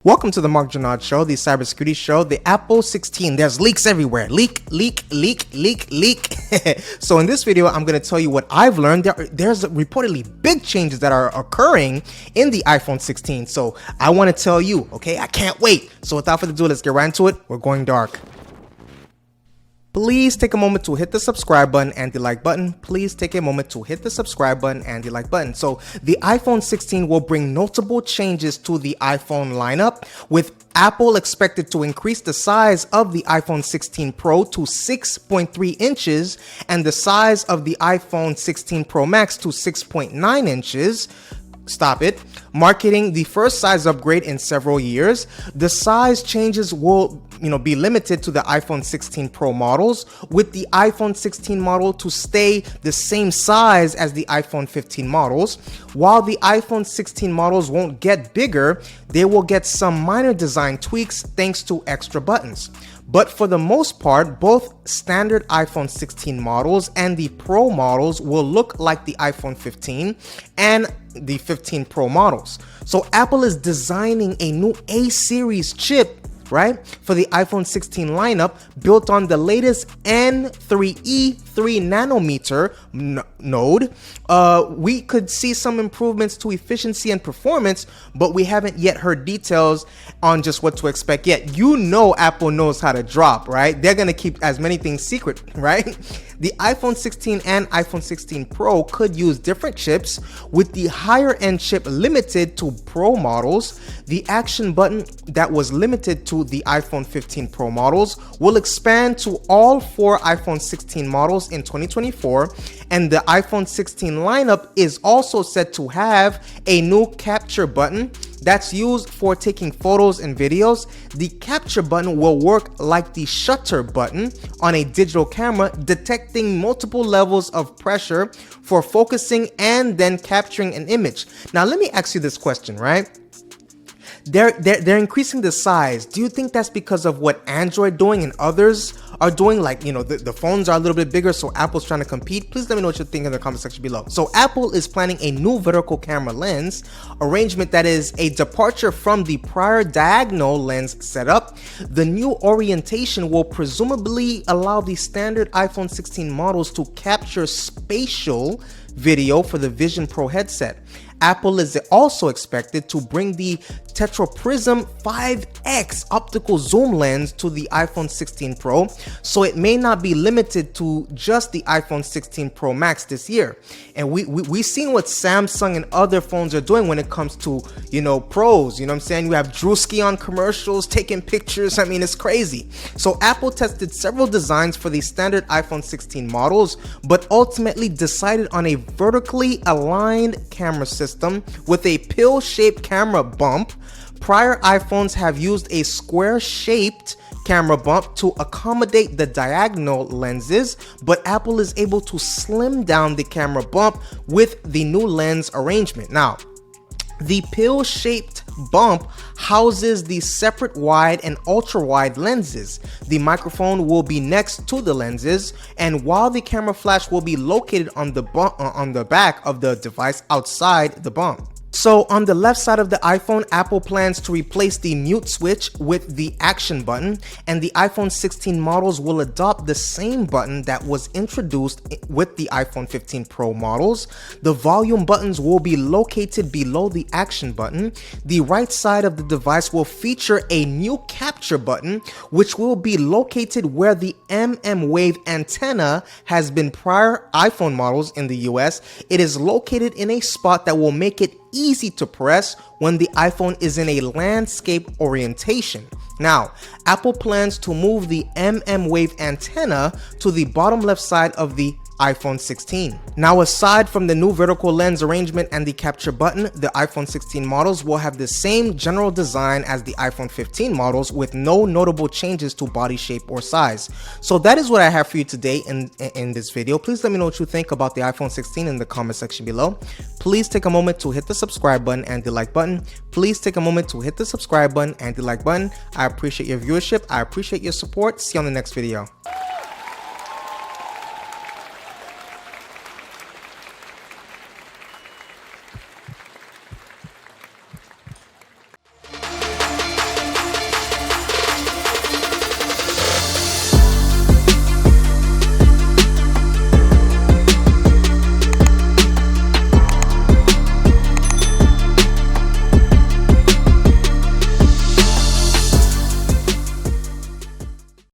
Welcome to the Mark Janard Show, the cybersecurity show, the Apple 16. There's leaks everywhere. Leak. So in this video, I'm going to tell you what I've learned. There's reportedly big changes that are occurring in the iPhone 16. So I want to tell you, okay? I can't wait. So without further ado, let's get right into it. We're going dark. Please take a moment to hit the subscribe button and the like button. Please take a moment to hit the subscribe button and the like button. So the iPhone 16 will bring notable changes to the iPhone lineup, with Apple expected to increase the size of the iPhone 16 Pro to 6.3 inches and the size of the iPhone 16 Pro Max to 6.9 inches. Stop it. Marketing the first size upgrade in several years. The size changes will be limited to the iPhone 16 Pro models, with the iPhone 16 model to stay the same size as the iPhone 15 models. While the iPhone 16 models won't get bigger, they will get some minor design tweaks thanks to extra buttons. But for the most part, both standard iPhone 16 models and the Pro models will look like the iPhone 15 and the 15 Pro models. So Apple is designing a new A-series chip, right, for the iPhone 16 lineup, built on the latest N3E 3 nanometer node. We could see some improvements to efficiency and performance, but we haven't yet heard details on just what to expect yet. You know Apple knows how to drop, right? They're going to keep as many things secret, right? The iPhone 16 and iPhone 16 Pro could use different chips, with the higher end chip limited to Pro models. The action button that was limited to the iPhone 15 Pro models will expand to all 4 iPhone 16 models in 2024, and the iPhone 16 lineup is also set to have a new capture button that's used for taking photos and videos. The capture button will work like the shutter button on a digital camera, detecting multiple levels of pressure for focusing and then capturing an image. Now, let me ask you this question, right? They're increasing the size. Do you think that's because of what Android doing and others are doing? Like, the phones are a little bit bigger, so Apple's trying to compete. Please let me know what you think in the comment section below. So Apple is planning a new vertical camera lens arrangement that is a departure from the prior diagonal lens setup. The new orientation will presumably allow the standard iPhone 16 models to capture spatial video for the Vision Pro headset. Apple is also expected to bring the Tetraprism 5X optical zoom lens to the iPhone 16 Pro, so it may not be limited to just the iPhone 16 Pro Max this year. And we've seen what Samsung and other phones are doing when it comes to, pros. You know what I'm saying? You have Drewski on commercials, taking pictures. I mean, it's crazy. So Apple tested several designs for the standard iPhone 16 models, but ultimately decided on a vertically aligned camera system with a pill-shaped camera bump. Prior iPhones have used a square-shaped camera bump to accommodate the diagonal lenses, but Apple is able to slim down the camera bump with the new lens arrangement. Now, the pill-shaped bump houses the separate wide and ultra-wide lenses. The microphone will be next to the lenses, and while the camera flash will be located on the back of the device outside the bump. So on the left side of the iPhone, Apple plans to replace the mute switch with the action button, and the iPhone 16 models will adopt the same button that was introduced with the iPhone 15 Pro models. The volume buttons will be located below the action button. The right side of the device will feature a new capture button, which will be located where the wave antenna has been prior iPhone models in the US. It is located in a spot that will make it easy to press when the iPhone is in a landscape orientation. Now, Apple plans to move the wave antenna to the bottom left side of the iPhone 16. Now, aside from the new vertical lens arrangement and the capture button, the iPhone 16 models will have the same general design as the iPhone 15 models, with no notable changes to body shape or size. So that is what I have for you today in this video. Please let me know what you think about the iPhone 16 in the comment section below. Please take a moment to hit the subscribe button and the like button. Please take a moment to hit the subscribe button and the like button. I appreciate your viewership. I appreciate your support. See you on the next video.